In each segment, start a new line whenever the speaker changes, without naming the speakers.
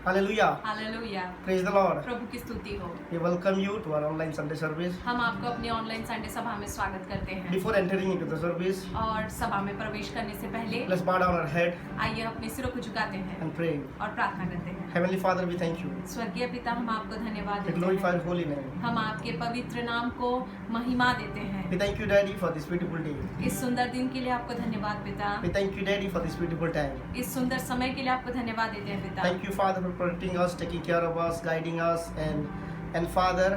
Hallelujah.
Hallelujah.
Praise the Lord.
प्रभु की स्तुति हो।
We welcome you to our online Sunday service.
हम आपको अपनी ऑनलाइन संडे सभा में स्वागत करते हैं।
Before entering into the service,
और सभा में प्रवेश करने से पहले
let's bow down our head
आइए अपने सिरों को झुकाते हैं
and pray.
और प्रार्थना करते हैं।
Heavenly Father, we thank you.
स्वर्गीय पिता, हम आपको धन्यवाद
We
देते
glorify
हैं।
your holy name.
हम आपके पवित्र नाम को महिमा देते हैं।
We thank you, Daddy, for this beautiful day.
इस सुंदर दिन के लिए आपको धन्यवाद पिता।
We thank you, Daddy, for this beautiful time.
इस सुंदर समय के लिए आपको धन्यवाद देते हैं पिता।
Thank you, Father, for protecting us, taking care of us, guiding us, and Father,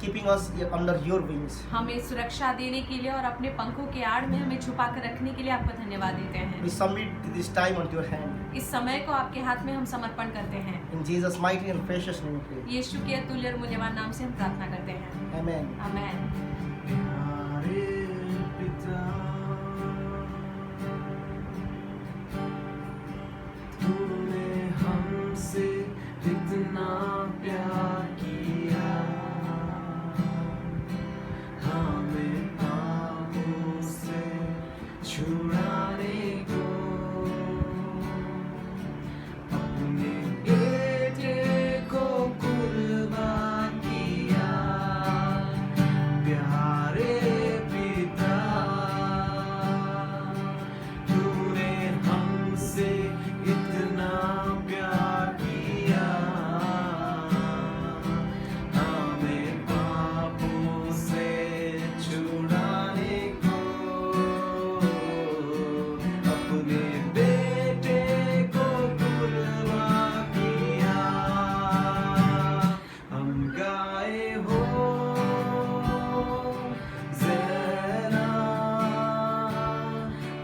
keeping us under your wings.
हमें सुरक्षा देने के लिए और अपने पंखों के आड़ में हमें छुपा कर रखने के लिए आपको धन्यवाद देते हैं।
We submit this time onto your hand.
इस समय को आपके हाथ में हम समर्पण करते हैं।
In Jesus' mighty and precious name we pray.
यीशु के अतुल्य और मूल्यवान नाम से हम प्रार्थना करते हैं।
Amen.
आमेन।
प्यारे पिता, तूने हमसे इतना प्यार किया, हमें पापों से छुड़ाने को अपने बेटे को कुर्बान किया। प्यारे पिता, तूने हमसे इतना प्यार किया, हमें पापों से छुड़ाने को अपने बेटे को कुर्बान किया। हम गाए हो ज़रा,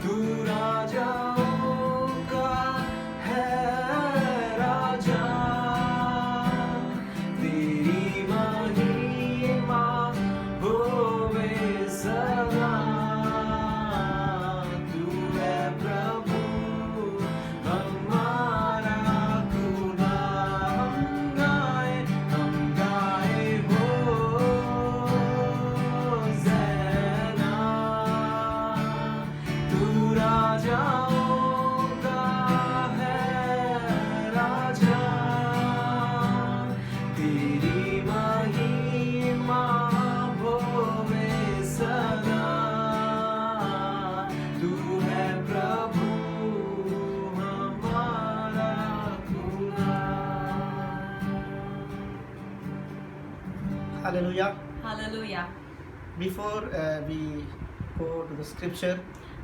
तू राजाओं का है राजा, तेरी महिमा होवे सदा। तू है प्रभु हमारा खुदा। हम गाए हो ज़रा, तू राजाओं का है राजा, तेरी महिमा होवे सदा। तू है प्रभु हमारा खुदा।
Hallelujah.
Hallelujah.
Before we go to the scripture,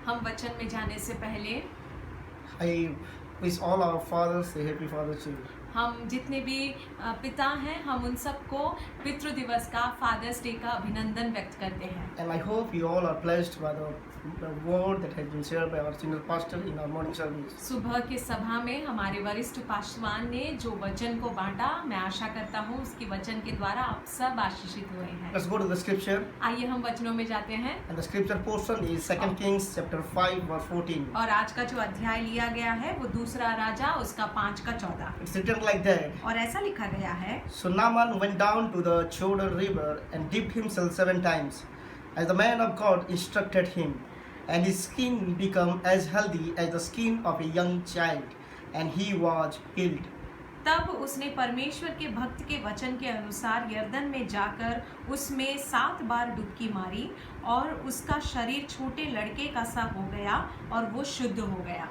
हम वचन में जाने से पहले
I wish all our fathers a happy Father's Day.
हम जितने भी पिता हैं, हम उन सबको पितृ दिवस का, फादर्स डे का अभिनंदन व्यक्त करते हैं।
And I hope you all are blessed by the word that has been shared by our senior pastor in our morning service.
सुबह के सभा में हमारे वरिष्ठ पासवान ने जो वचन को बांटा, मैं आशा करता हूँ उसके वचन के द्वारा आप सब आशीषित हुए हैं।
Let's go to the scripture.
आइए हम वचनों में जाते हैं।
And the scripture portion is 2 Kings chapter 5 verse 14.
और आज का जो अध्याय लिया गया है वो दूसरा राजा उसका 5:14,
It's written like that.
और ऐसा लिखा गया है।
So Naaman went down to the Jordan river and dipped himself 7 times, as the man of God instructed him, and his skin became as healthy as the skin of a young child, and he was healed.
तब उसने परमेश्वर के भक्त के वचन के अनुसार यर्दन में जाकर उसमें 7 बार डुबकी मारी, और उसका शरीर छोटे लड़के का सा हो गया और वो शुद्ध हो गया।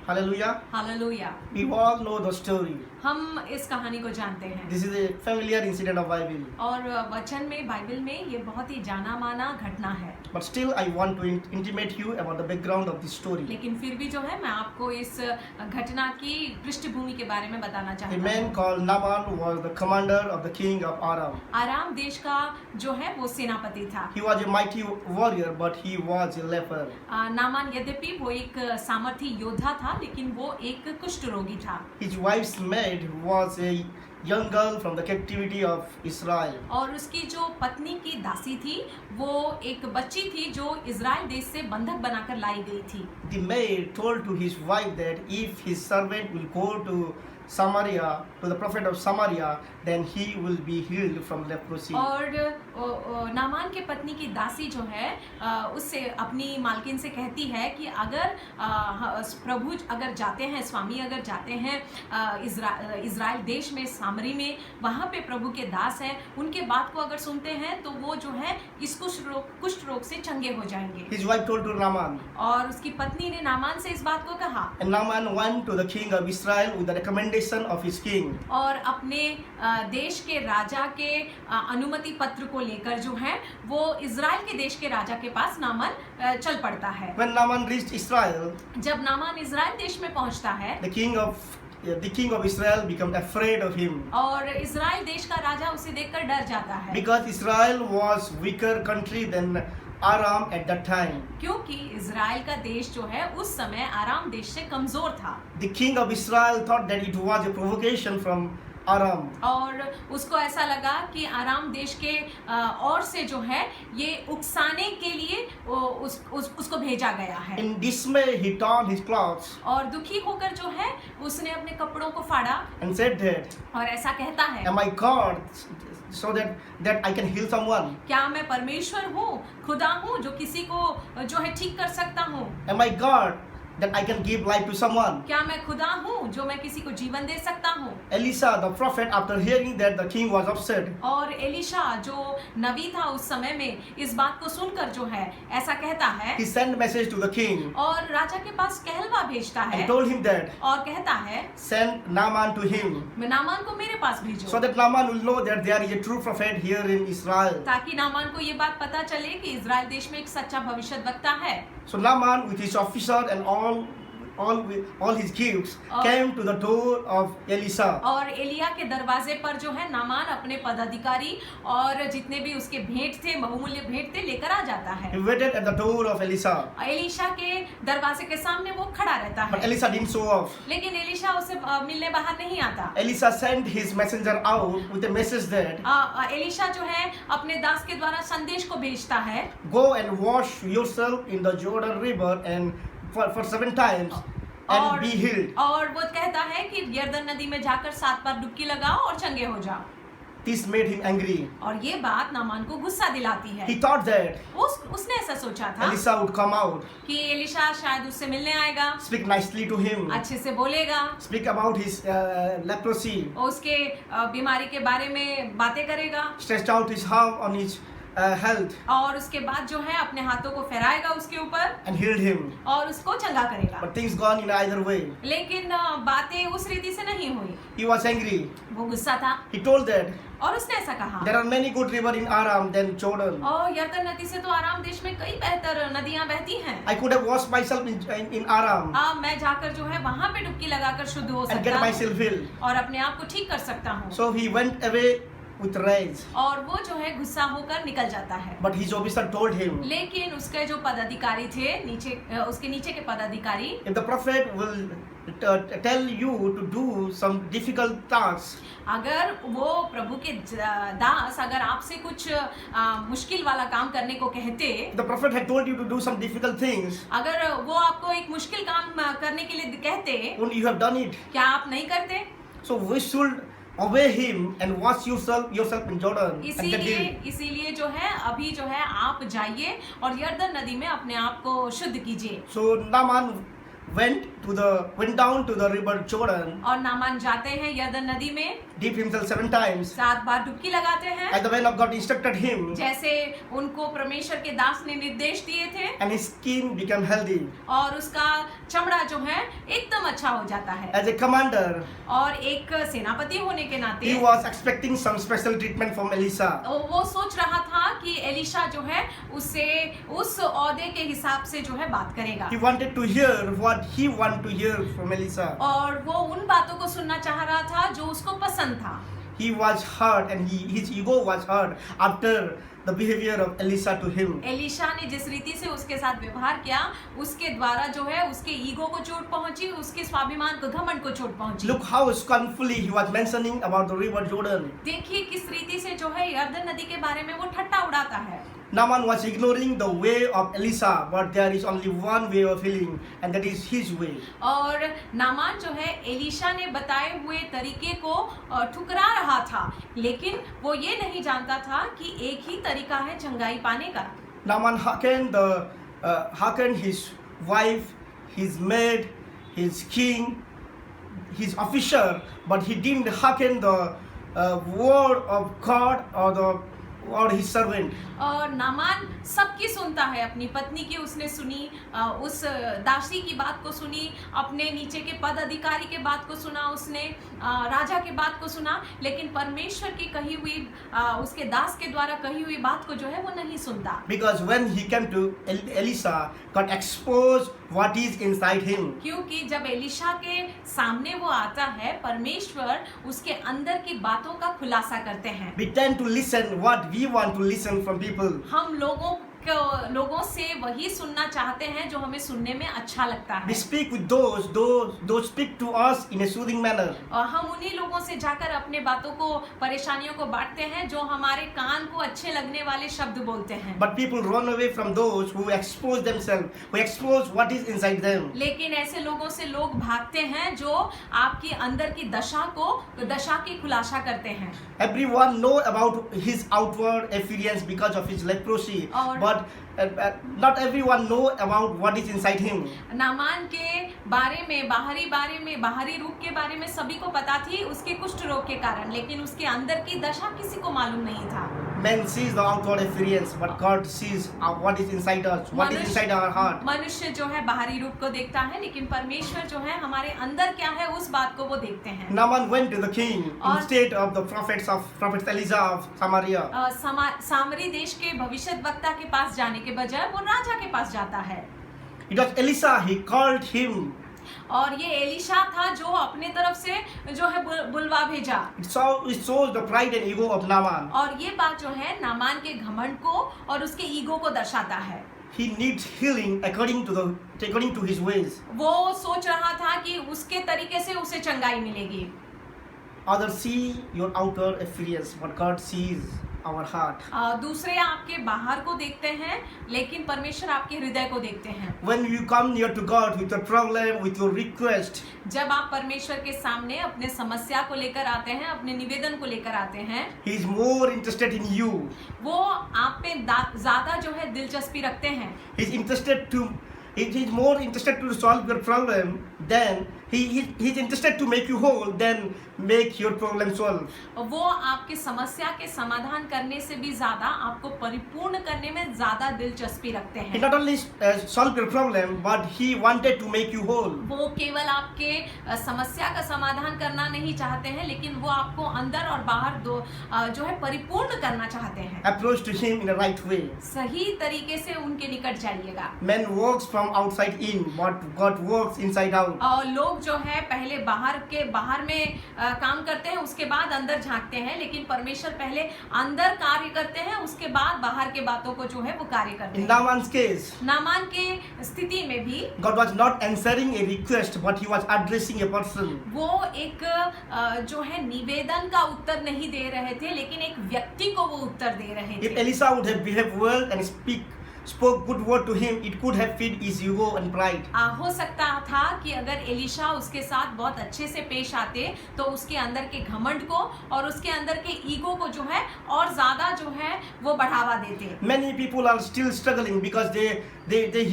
Hallelujah.
Hallelujah.
We all know the story.
हम इस कहानी को जानते हैं,
This is a familiar incident of Bible.
और वचन में, बाइबल में ये बहुत ही जाना माना घटना है।
But still, I want to intimate you about the background of this story.
लेकिन फिर भी जो है, मैं आपको इस घटना की पृष्ठभूमि के बारे में बताना
A
चाहता
man
हूँ।
called Naaman was the commander of the king of Aram.
आराम देश का जो है वो सेनापति था।
He was a mighty warrior, but he was a leper.
Naaman यद्यपि वो एक सामर्थी योद्धा था, लेकिन वो एक कुष्ठ रोगी था।
His wife's maid was a young girl from the captivity of Israel.
और उसकी जो पत्नी की दासी थी, वो एक बच्ची थी जो इज़राइल देश से बंधक बनाकर लाई गई थी।
The maid told to his wife that if his servant will go to Samaria, to the prophet of Samaria, then he will be healed from leprosy.
और नामान के पत्नी की दासी जो है उससे अपनी मालकिन से कहती है कि अगर प्रभु अगर जाते हैं, स्वामी अगर जाते हैं इज़राइल देश में, सामरी में, वहाँ पे प्रभु के दास हैं, उनके बात को अगर सुनते हैं तो वो जो है इस कुष्ठ रोग से चंगे हो जाएंगे।
His wife told to Naaman,
और उसकी पत्नी ने नामान से इस बात को कहा,
and Naaman went to the king of Israel with the recommendation of his king.
और अपने देश के राजा के अनुमति पत्र को लेकर जो है वो इज़राइल के देश के राजा के पास नामान चल पड़ता है।
When Naaman reached Israel,
जब नामान इज़राइल देश में पहुंचता है,
the king of Israel became afraid of him,
और इज़राइल देश का राजा उसे देखकर डर जाता है,
because Israel was weaker country than Aram at that time.
क्योंकि इज़राइल का देश जो है उस समय आराम देश से कमजोर था।
The king of Israel thought that it was a provocation from Aram.
और उसको ऐसा लगा कि आराम देश के और से जो है ये उकसाने के लिए उसको भेजा गया है।
In dismay, he torn his clothes
और दुखी होकर जो है उसने अपने कपड़ों को फाड़ा
and said that,
और ऐसा कहता है,
am I God so that I can heal someone?
क्या मैं परमेश्वर हूँ, खुदा हूँ जो किसी को जो है ठीक कर सकता हूँ?
Am I God that I can give life to someone?
क्या मैं खुदा हूँ जो मैं किसी को जीवन दे सकता हूँ?
Elisha the prophet, after hearing that, the king was upset.
और एलिशा जो नबी था उस समय में इस बात को सुनकर जो है ऐसा कहता है,
He sent message to the king
और राजा के पास कहलवा भेजता है
and told him that,
और कहता है,
send Naaman to him,
Naaman को मेरे पास
so
भेजो,
that Naaman will know that there is a true prophet here in Israel.
ताकि नामान को ये बात पता चले कि इज़राइल देश में एक सच्चा भविष्यद्वक्ता है।
So Naaman with his officer and all his gifts came to the door of Elisha.
और एलिया के दरवाजे पर जो है नामान अपने पदाधिकारी और जितने भी उसके भेंट थे, बहुमूल्य भेंट थे, लेकर आ जाता है।
He waited at the door of Elisha,
Elisha के दरवाजे के सामने वो खड़ा रहता
but
है,
Elisha didn't show up.
लेकिन एलिशा उसे मिलने बाहर नहीं आता।
Elisha sent his messenger out with a message that,
Elisha जो है अपने दास के द्वारा संदेश को भेजता है,
go and wash yourself in the Jordan River and for 7 times and be healed.
और वो कहता है कि यरदन नदी में जाकर 7 बार डुबकी लगाओ और चंगे हो जाओ।
This made him angry.
और ये बात नामान को गुस्सा दिलाती है।
He thought that
उसने ऐसा सोचा था
Elisha would come out,
कि एलिशा शायद उससे मिलने आएगा,
speak nicely to him,
अच्छे से बोलेगा,
speak about his leprosy,
और उसके बीमारी के बारे में बातें करेगा,
stretched out his hand on his health
और उसके बाद जो है अपने हाथों को फहराएगा उसके ऊपर
and healed him.
और उसको चंगा करेगा।
But things gone in either way.
लेकिन बातें उस रीति से नहीं हुई।
He was angry.
वो गुस्सा था
He told that
और उसने ऐसा कहा,
there are many good rivers in Aram than Jordan.
और यरदन नदी से तो आराम देश में कई बेहतर नदियां बहती हैं।
I could have washed myself in Aram
मैं जाकर जो है वहाँ पे डुबकी लगाकर शुद्ध हो
and
सकता
get
हूँ
myself healed.
और अपने आप को ठीक कर सकता हूँ।
So he went away with rage.
और वो जो है गुस्सा होकर निकल जाता है।
But his officer told him,
लेकिन उसके जो पदाधिकारी थे, उसके नीचे के पदाधिकारी,
if the prophet will tell you to do some difficult tasks,
अगर वो प्रभु के दास अगर आपसे कुछ मुश्किल वाला काम करने को कहते,
the prophet had told you to do some difficult things,
अगर वो आपको एक मुश्किल काम करने के लिए कहते,
wouldn't you have done it?
क्या आप नहीं करते?
So we should obey him and wash yourself in Jordan and get healed.
इसीलिए जो है अभी जो है आप जाइए और यरदन नदी में अपने आप को शुद्ध कीजिए।
So Naaman went down to the river Jordan,
और नामान जाते हैं यरदन नदी में,
dipped himself 7 times,
7 बार डुबकी लगाते हैं,
as the man of God instructed him,
जैसे उनको परमेश्वर के दास ने निर्देश दिए थे,
and his skin became healthy.
और उसका चमड़ा जो है एकदम अच्छा हो जाता है।
As a commander,
और एक सेनापति होने के नाते
he was expecting some special treatment from Elisha.
वो सोच रहा था कि एलिशा जो है उससे उस ओहदे के हिसाब से जो है बात करेगा,
He wanted to hear what he wanted to hear from Elisha.
और वो उन बातों को सुनना चाह रहा था जो उसको पसंद था।
He was hurt and his ego was hurt after the behavior of Elisha to him.
Elisha ने जिस रीति से उसके साथ व्यवहार किया, उसके द्वारा जो है उसके ईगो को चोट पहुंची, उसके स्वाभिमान को, घमंड को चोट पहुंची।
Look how scornfully he was mentioning about the river Jordan.
देखिए किस रीति से जो है यर्दन नदी के बारे में वो ठट्टा उड़ाता है।
Naaman was ignoring the way of Elisha, but there is only one way of healing, and that is his way.
और नामान जो है एलिशा ने बताए हुए तरीके को ठुकरा रहा था, लेकिन वो ये नहीं जानता था कि एक ही तरीका है चंगाई पाने का।
Naaman hearkened his wife, his maid, his king, his officer, but he didn't hearken the word of God or his servant.
और नामान सबकी सुनता है, अपनी पत्नी की उसने सुनी, उस दासी की बात को सुनी, अपने नीचे के पद अधिकारी के बात को सुना, उसने राजा के बात को सुना, लेकिन परमेश्वर की कही हुई, उसके दास के द्वारा कही हुई बात को जो है वो नहीं सुनता।
Because when he came to Elisha, God exposed what is inside him.
क्योंकि जब एलिशा के सामने वो आता है, परमेश्वर उसके अंदर की बातों का खुलासा करते हैं।
We tend to listen what we want to listen from people.
हम लोगों से वही सुनना चाहते हैं जो हमें सुनने में अच्छा लगता है।
We speak with those speak to us in a soothing manner.
और हम उन्हीं लोगों से जाकर अपने बातों को, परेशानियों को बांटते हैं जो हमारे कान को अच्छे लगने वाले शब्द बोलते हैं।
But people run away from those who expose themselves, who expose what is inside them.
लेकिन ऐसे लोगों से लोग भागते हैं जो आपकी अंदर की दशा की खुलासा करते हैं।
Everyone know about his outward appearance because of his leprosy,
और
but not everyone know about what is inside him.
Naaman के बारे में, बाहरी रूप के बारे में सभी को पता थी उसके कुष्ठ रोग के कारण, लेकिन उसके अंदर की दशा किसी को मालूम नहीं था।
Man sees the outward appearance, but God sees what is inside us, what is inside our heart.
मनुष्य जो है बाहरी रूप को देखता है, लेकिन परमेश्वर जो है हमारे अंदर क्या है उस बात को वो देखते हैं।
Naaman went to the king instead of the prophet Elijah of Samaria.
सामरी देश के भविष्यद्वक्ता के पास जाने के बजाय वो राजा के पास जाता है।
It was Elisha, he called him.
और ये एलिशा था जो अपने तरफ से जो है बुलवा भेजा।
It shows the pride and ego of Naaman.
और ये बात जो है नामान के घमंड को और उसके ईगो को दर्शाता है।
He needs healing according to his ways.
वो सोच रहा था कि उसके तरीके से उसे चंगाई मिलेगी।
Others see your outer appearance, but God sees our heart.
दूसरे आपके बाहर को देखते हैं, लेकिन परमेश्वर आपके हृदय को देखते हैं।
When you come near to God with your problem, with your request,
जब आप परमेश्वर के सामने अपने समस्या को लेकर आते हैं, अपने निवेदन को लेकर आते हैं,
He is more interested in you.
वो आप पे ज्यादा जो है दिलचस्पी रखते हैं।
He is more interested to solve your problem than he is interested to make you whole than make your problem solve.
वो आपके समस्या के समाधान करने से भी ज्यादा आपको परिपूर्ण करने में ज्यादा दिलचस्पी रखते
He
हैं।
not only solved your problem, but he wanted to make you whole.
वो केवल आपके समस्या का समाधान करना नहीं चाहते हैं, लेकिन वो आपको अंदर और बाहर जो है परिपूर्ण करना चाहते हैं।
Approach to him in the right way.
सही तरीके से उनके निकट जाइएगा।
Man works from outside in, but God works inside out.
और लोग जो है पहले बाहर में काम करते हैं, उसके बाद अंदर झांकते हैं, लेकिन परमेश्वर पहले अंदर कार्य करते हैं, उसके बाद बाहर के बातों को जो है वो कार्य करते
In
हैं।
Naaman's case,
नामान के स्थिति में भी
God was not answering a request, but he was addressing a person.
वो एक जो है निवेदन का उत्तर नहीं दे रहे थे, लेकिन एक व्यक्ति को वो उत्तर दे रहे
If
थे।
Elisha would have behaved well and spoke good word to him, it could have fed his ego and pride.
हो सकता था कि अगर एलिशा उसके साथ बहुत अच्छे से पेश आते तो उसके अंदर के घमंड को और उसके अंदर के ईगो को जो है और ज्यादा जो है वो बढ़ावा देते।
Many people are still struggling because they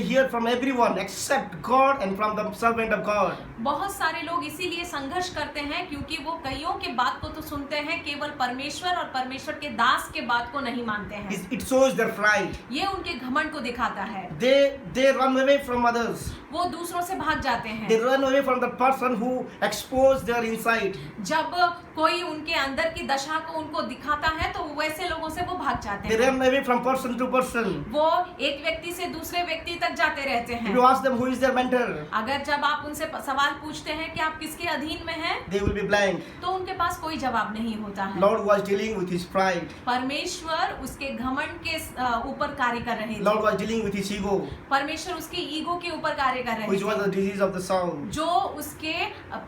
hear from everyone except God and from the servant of God.
बहुत सारे लोग इसीलिए संघर्ष करते हैं क्योंकि वो कईयों के बात को तो सुनते हैं, केवल परमेश्वर और परमेश्वर के दास के बात को नहीं मानते हैं।
It shows their pride.
ये उनके घमंड को दिखाता है।
They run away from others.
वो दूसरों से भाग जाते
They
हैं।
run away from the person who exposed their inside.
जब कोई उनके अंदर की दशा को उनको दिखाता है तो वैसे लोगों से वो भाग जाते
They
हैं।
run away from person to person.
वो एक व्यक्ति से दूसरे व्यक्ति तक जाते रहते
If
हैं।
you ask them who is their mentor,
अगर जब आप उनसे सवाल पूछते हैं कि आप किसके अधीन में हैं,
they will be blank.
तो उनके पास कोई जवाब नहीं होता है।
Lord was dealing with his pride.
परमेश्वर उसके घमंड के ऊपर कार्य कर रहे
Lord
थे।
was dealing with his ego,
परमेश्वर उसके ईगो के ऊपर कार्य कर रहे
which was the
थे,
disease of the soul.
जो उसके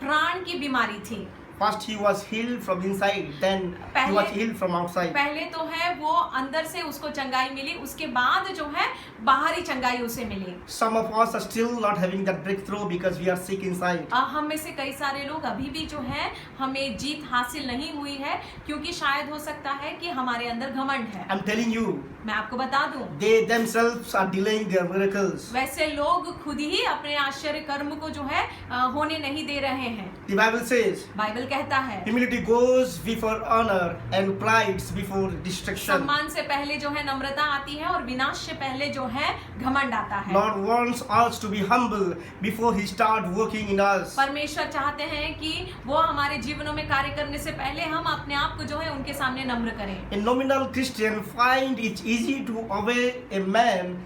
प्राण की बीमारी थी।
First he was healed from inside, then he was healed from outside.
पहले तो है वो अंदर से उसको चंगाई मिली, उसके बाद जो है बाहरी चंगाई उसे मिली।
Some of us are still not having that breakthrough because we are sick inside.
हम में से कई सारे लोग अभी भी जो है हमें जीत हासिल नहीं हुई है, क्योंकि शायद हो सकता है कि हमारे अंदर घमंड है।
I'm telling you,
मैं आपको बता दूं,
they themselves are delaying their miracles.
वैसे लोग खुद ही अपने आश्चर्य कर्म को जो है होने नहीं दे रहे हैं।
The Bible says,
बाइबल कहता है
humility goes before honor and pride before destruction.
सम्मान से पहले जो है नम्रता आती है और विनाश से पहले जो है घमंड आता है।
Lord wants us to be humble before he start working in us.
परमेश्वर चाहते हैं कि वो हमारे जीवनों में कार्य करने से पहले हम अपने आप को जो है उनके सामने नम्र करें।
A nominal Christian find it easy to obey a man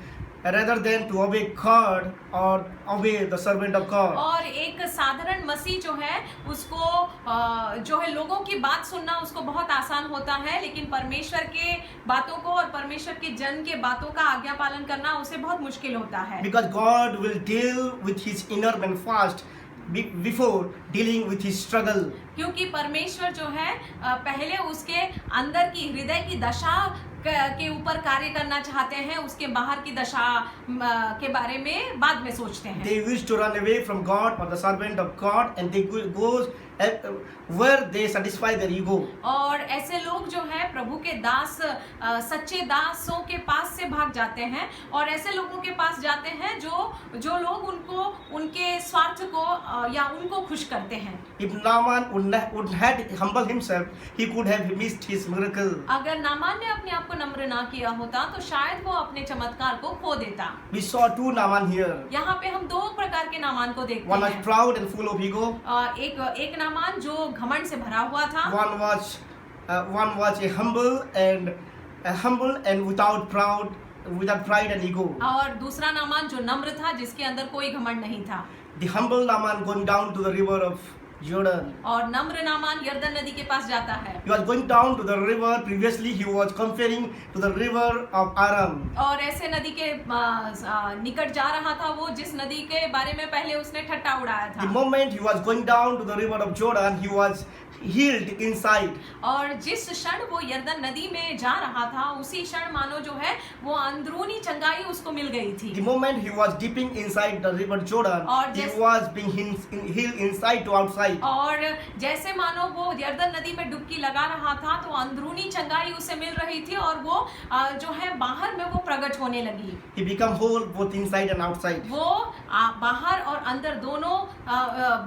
rather than to obey God or obey the servant of God.
और एक साधारण मसीह जो है उसको जो है लोगों की बात सुनना उसको बहुत आसान होता है, लेकिन परमेश्वर के बातों को और परमेश्वर के जन के बातों का आज्ञा पालन करना उसे बहुत मुश्किल होता है।
Because God will deal with his inner man first before dealing with his struggle.
क्योंकि परमेश्वर जो है पहले उसके अंदर की हृदय की दशा के ऊपर कार्य करना चाहते हैं, उसके बाहर की दशा के बारे में बाद में सोचते हैं।
They wish to run away from God or the servant of God, and they goes where they satisfy their ego.
और ऐसे लोग जो है प्रभु के दास सच्चे दासों के पास से भाग जाते हैं और ऐसे लोगों के पास जाते हैं जो लोग उनको उनके स्वार्थ को या उनको खुश करते हैं।
If Naaman would had humbled himself, he could have missed his miracle.
अगर नामान ने अपने आप को नम्र ना किया होता तो शायद वो अपने चमत्कार को खो देता।
We saw two Naaman here.
यहाँ पे हम दो प्रकार के नामान को देखते
One was
हैं।
proud and full of ego.
एक नामान जो घमंड से भरा हुआ था,
One was a humble and without pride and ego.
और दूसरा नामान जो नम्र था जिसके अंदर कोई घमंड नहीं था।
The humble Naaman going down to the river of Jordan.
और नम्र नामान यर्दन नदी के पास जाता है।
He was going down to the river. Previously, he was comparing to the river of Aram.
और ऐसे नदी के निकट जा रहा था वो जिस नदी के बारे में पहले उसने ठट्टा उड़ाया
The
था।
moment he was going down to the river of Jordan, he was healed inside.
और जिस क्षण वो यर्दन नदी में जा रहा था उसी क्षण मानो जो है वो अंदरूनी चंगाई उसको मिल गई थी।
The moment he was dipping inside the river Jordan,
और
he
जैसे-
was being healed inside to outside.
और जैसे मानो वो यर्दन नदी में डुबकी लगा रहा था तो अंदरूनी चंगाई उसे मिल रही थी और वो जो है बाहर में वो प्रकट होने लगी।
He became whole both inside and outside.
वो बाहर और अंदर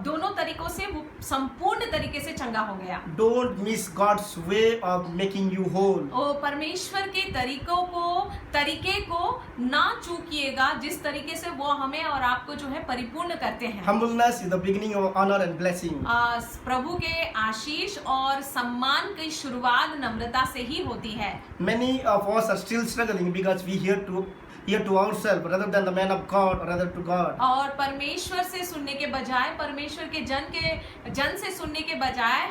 दोनों तरीकों से वो संपूर्ण तरीके से चंगा हो गया।
Don't miss God's way of making you whole.
ओ परमेश्वर के तरीके को ना चूकिएगा जिस तरीके से वो हमें और आपको जो है परिपूर्ण करते हैं।
Humbleness is the beginning of honor and blessing.
प्रभु के आशीष और सम्मान की शुरुआत नम्रता से ही होती है।
Many of us are still struggling because we hear to ourselves rather than the man of God or rather to God.
और परमेश्वर से सुनने के बजाय परमेश्वर के जन से सुनने के बजाय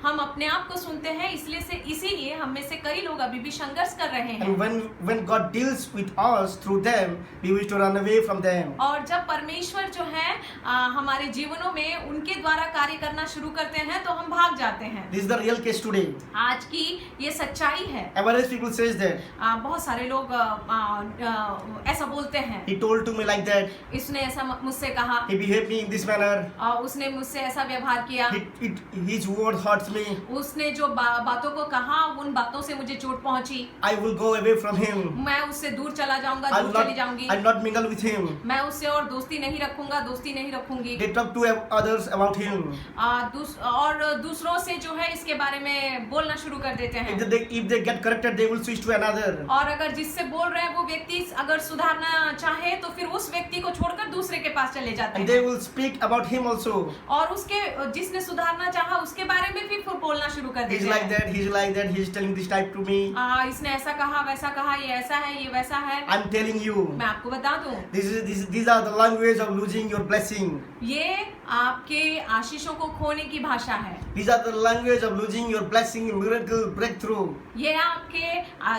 हम अपने आप को सुनते हैं, इसीलिए हम में से कई लोग अभी भी संघर्ष कर रहे हैं।
And when God deals with us through them, we wish to run away from them.
और जब परमेश्वर जो है हमारे जीवनों में उनके द्वारा कार्य करना शुरू करते हैं तो हम भाग जाते हैं।
This is the real case today.
आज की ये सच्चाई है।
Average people says that.
बहुत सारे लोग ऐसा बोलते हैं।
He told to me like that.
इसने ऐसा मुझसे कहा,
He behaved me in this manner.
उसने मुझसे ऐसा व्यवहार किया,
His word hurts me.
उसने जो बातों को कहा उन बातों से मुझे चोट पहुंची।
I will go away from him.
मैं उससे दूर चला जाऊंगा,
I'll
दूर चली जाऊंगी।
not mingle with him.
मैं उससे और दोस्ती नहीं रखूंगी।
They talk to others about him.
और दूसरों से जो है इसके बारे में बोलना शुरू कर देते हैं।
If they get corrected, they will switch to another.
और अगर जिससे बोल रहे हैं वो व्यक्ति अगर सुधारना चाहे तो फिर उस व्यक्ति को छोड़कर दूसरे के पास चले जाते
And they
हैं
will speak about him also.
और उसके जिसने सुधारना चाहा उसके बारे में भी फिर बोलना शुरू कर
He's
देते
like
हैं।
that, he's like that, he's telling this type to me.
इसने ऐसा कहा वैसा कहा, ये ऐसा है ये वैसा है।
I'm telling you,
मैं आपको बता दूं,
these are the language of losing your blessing.
ये आपके आशीषों को खोने की भाषा है।
These are the language of losing your blessing, miracle, breakthrough.
ये आपके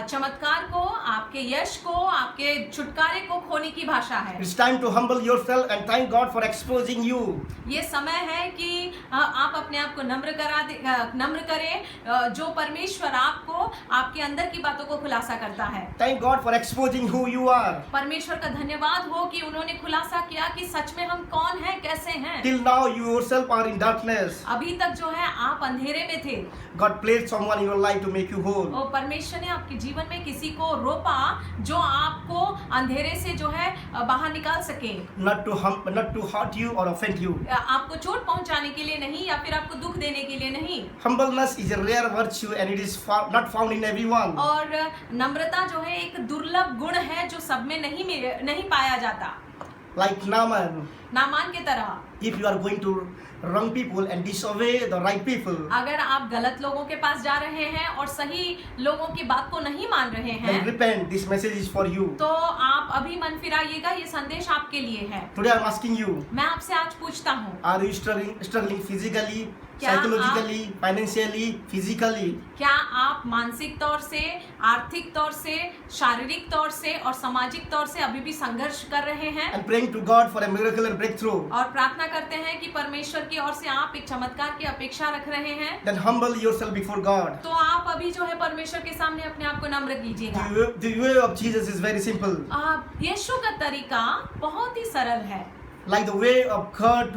चमत्कार को, आपके यश को, आपके छुटकारे को खोने की भाषा है।
It's time to humble yourself and thank God for exposing you.
ये समय है कि आप अपने आप को नम्र करें, जो परमेश्वर आपको आपके अंदर की बातों को खुलासा करता है।
Thank God for exposing who you are.
परमेश्वर का धन्यवाद हो कि उन्होंने खुलासा किया कि सच में हम कौन हैं, कैसे हैं।
Till now you yourself are in darkness.
अभी तक जो है आप अंधेरे में थे
God placed someone in your life to make you whole.
और परमेश्वर ने आपके जीवन में किसी को रोपा जो आपको अंधेरे से जो है बाहर निकाल सके,
Not to hurt you or offend you.
आपको चोट पहुंचाने के लिए नहीं या फिर आपको दुख देने के लिए नहीं।
Humbleness is a rare virtue and it is not found in everyone.
और नम्रता जो है एक दुर्लभ गुण है जो सब में नहीं पाया जाता।
Like Naaman,
नामान के तरह
if you are going to wrong people and disobey the right people,
अगर आप गलत लोगों के पास जा रहे हैं और सही लोगों की बात को नहीं मान रहे
then
हैं
repent. This message is for you.
तो आप अभी मन फिराइएगा, ये संदेश आपके लिए है।
Today I'm asking you,
मैं आपसे आज पूछता हूँ,
are you struggling physically,
क्या
psychologically, financially, physically?
क्या आप मानसिक तौर से, आर्थिक तौर से, शारीरिक तौर से और सामाजिक तौर से अभी भी संघर्ष कर रहे हैं
And praying to God for a miracle and breakthrough?
और प्रार्थना करते हैं कि परमेश्वर की ओर से आप एक चमत्कार की अपेक्षा रख रहे हैं?
Then humble yourself before God.
तो आप अभी जो है परमेश्वर के सामने अपने आप को नम्र कीजिएगा।
The way of Jesus is very simple.
यीशु का तरीका बहुत ही सरल है।
Like the way of God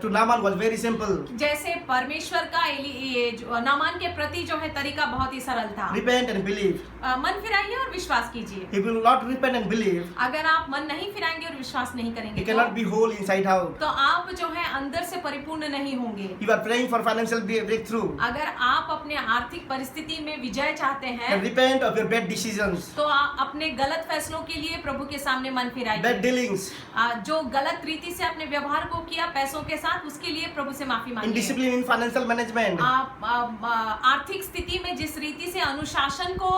to Naaman was very simple.
जैसे परमेश्वर का नामान के प्रति जो है तरीका बहुत ही सरल था।
Repent and believe.
मन फिराइए और विश्वास कीजिए।
If you will not repent and believe,
अगर आप मन नहीं फिराएंगे और विश्वास नहीं करेंगे
you cannot be whole inside out.
तो आप जो है अंदर से परिपूर्ण नहीं होंगे।
You are praying for financial breakthrough.
अगर आप अपने आर्थिक परिस्थिति में विजय चाहते हैं
And repent of your bad decisions,
तो आप अपने गलत फैसलों के लिए प्रभु के सामने मन फिराइए।
bad dealings,
जो गलत रीति से अपने व्यवहार को किया पैसों के साथ, उसके लिए प्रभु से माफी मांगिए।
indiscipline in financial management.
आप आर्थिक स्थिति में जिस रीति से अनुशासन को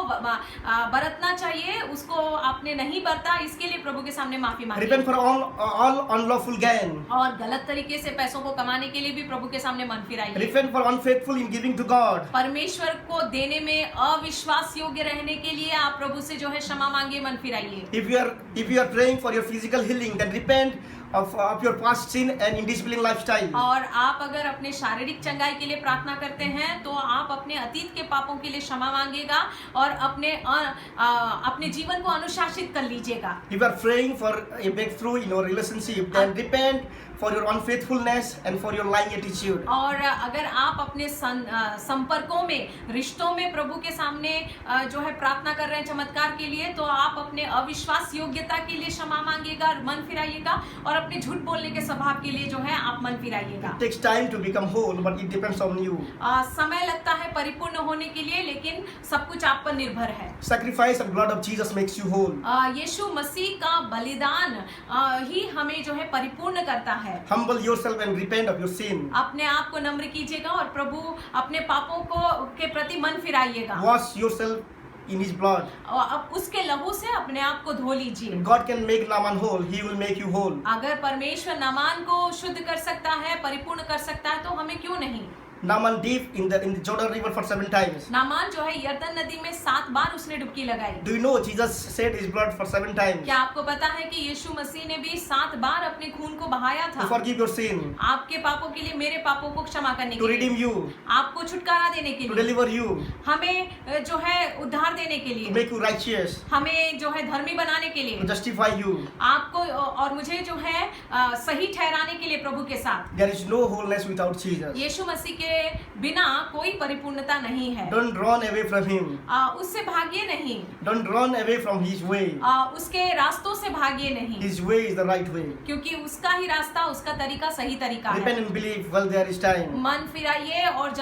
बरतना चाहिए उसको आपने नहीं बरता, इसके लिए प्रभु के सामने माफी मांगिए।
Repent for all unlawful gain.
और गलत तरीके से पैसों को कमाने के लिए भी प्रभु के सामने मन फिराइए।
Repent for unfaithful in giving to God.
परमेश्वर को देने में अविश्वास योग्य रहने के लिए आप प्रभु से जो है क्षमा मांगिए, मन फिराइए।
If you are praying for your physical healing, then repent of your past sin and indisciplined lifestyle.
और आप अगर अपने शारीरिक चंगाई के लिए प्रार्थना करते हैं तो आप अपने अतीत के पापों के लिए क्षमा मांगिएगा और अपने जीवन को अनुशासित कर लीजिएगा।
If you are praying for a breakthrough in your relationship, then repent for your unfaithfulness and for your lying attitude.
और अगर आप अपने संपर्कों में, रिश्तों में प्रभु के सामने जो है प्रार्थना कर रहे हैं चमत्कार के लिए, तो आप अपने अविश्वास योग्यता के लिए क्षमा मांगिएगा, मन फिराइएगा और अपने झूठ बोलने के स्वभाव के लिए जो है आप मन फिराइएगा।
It takes time to become whole, but it depends on you.
समय लगता है परिपूर्ण होने के लिए, लेकिन सब कुछ आप पर निर्भर है।
Sacrifice and blood of Jesus makes you whole.
यीशु मसीह का बलिदान ही हमें जो है परिपूर्ण करता है।
Humble yourself and repent of your sin.
अपने आप को नम्र कीजिएगा और प्रभु अपने पापों के प्रति मन फिराइएगा।
Wash yourself in His blood.
और अब उसके लहू से अपने आप को धो लीजिए।
God can make Naaman whole. He will make you whole.
अगर परमेश्वर नामान को शुद्ध कर सकता है, परिपूर्ण कर सकता है, तो हमें क्यों नहीं।
Naaman dipped in the Jordan River for 7 times.
Naaman जो है यरदन नदी में 7 बार उसने डुबकी लगाई।
Do you know Jesus shed His blood for 7 times?
क्या आपको पता है कि यीशु मसीह ने भी 7 बार अपने खून को बहाया
To
था
forgive your sin,
आपके पापों के लिए, मेरे पापों को क्षमा करने
to
के लिए,
redeem you,
आपको छुटकारा देने के
to
लिए,
deliver you,
हमें जो है उद्धार देने के
to
लिए,
make you righteous,
हमें जो है धर्मी बनाने के
to
लिए,
justify you.
आपको और मुझे जो है सही ठहराने के लिए प्रभु के साथ।
There is no wholeness without Jesus.
यीशु मसीह के के बिना कोई परिपूर्णता नहीं है।
Don't run away from him.
उससे भागिए नहीं,
Don't run away from his way.
उसके रास्तों से भागिए नहीं,
His way is the right way.
क्योंकि उसका ही रास्ता, उसका तरीका सही तरीका
Repent
है।
and believe while there is time.
मन फिराइए और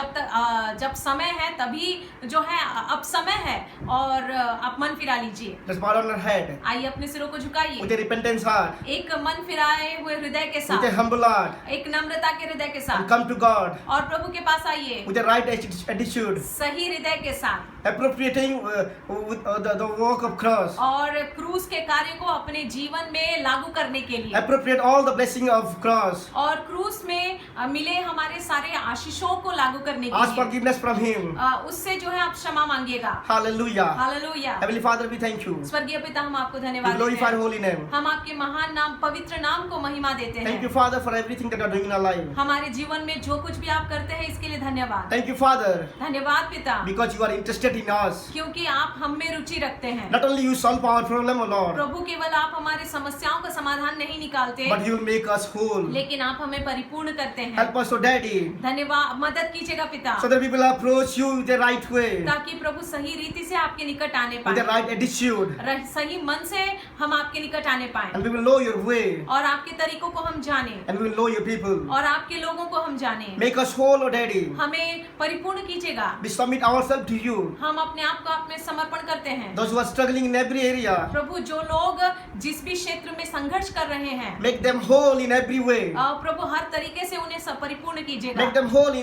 जब समय है तभी जो है, अब समय है और आप मन फिरा लीजिए।
Let's bow down our head
आइए अपने सिरों को झुकाइए,
with a repentance heart,
एक मन फिराए हुए हृदय के
with a
साथ,
humble heart,
एक नम्रता के हृदय के
and
साथ,
come to God
और प्रभु के पास आइए
with a right attitude,
सही हृदय के साथ,
appropriating with the work of cross.
और क्रूस के कार्य को अपने जीवन में लागू करने के लिए,
Appropriate all the blessing of cross.
और क्रूस में मिले हमारे सारे आशीषों को लागू करने के
Ask
लिए
forgiveness from Him.
उससे जो है आप क्षमा मांगिएगा।
Hallelujah.
Hallelujah.
Heavenly Father, we thank you.
स्वर्गीय पिता, हम आपको
We
धन्यवाद देते
glorify your
हैं।
holy name.
हम आपके महान नाम, पवित्र नाम को महिमा देते
Thank you,
हैं।
Father, for everything that you are doing in our life.
हमारे जीवन में जो कुछ भी आप करते हैं इसके लिए धन्यवाद।
Thank you, Father,
धन्यवाद पिता,
because you are interested in us.
क्योंकि आप हम में रुचि रखते हैं।
Not only you solve our problem, O Lord,
प्रभु केवल आप हमारी समस्याओं का समाधान नहीं निकालते,
but you will make us whole.
लेकिन आप हमें परिपूर्ण करते हैं।
Help us, O Daddy,
धन्यवाद, मदद कीजिएगा पिता,
so that we will approach you with the right way,
ताकि प्रभु सही रीति से आपके निकट आने
with the
पाए,
right attitude,
सही मन से हम आपके निकट आने पाए,
and we will know your way,
और आपके तरीकों को हम जाने,
and we will know your people.
और आपके लोगों को हम जाने।
Make us whole, O Daddy.
हमें परिपूर्ण कीजिएगा।
We submit ourselves to you.
हम अपने आप को आप में समर्पण करते हैं।
Those who are struggling in every area,
प्रभु, जो लोग जिस भी क्षेत्र में संघर्ष कर रहे हैं,
make them whole in every way.
प्रभु हर तरीके से उन्हें परिपूर्ण कीजिएगा।
Make them whole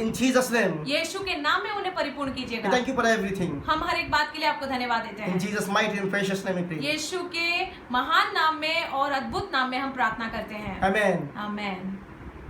in Jesus' name.
यीशु के नाम में उन्हें परिपूर्ण
We
कीजिएगा।
thank you for everything.
हम हर एक बात के लिए आपको धन्यवाद देते
In
हैं।
Jesus' mighty and precious name we pray.
यीशु के महान नाम में और अद्भुत नाम में हम प्रार्थना करते हैं।
Amen.
आमेन।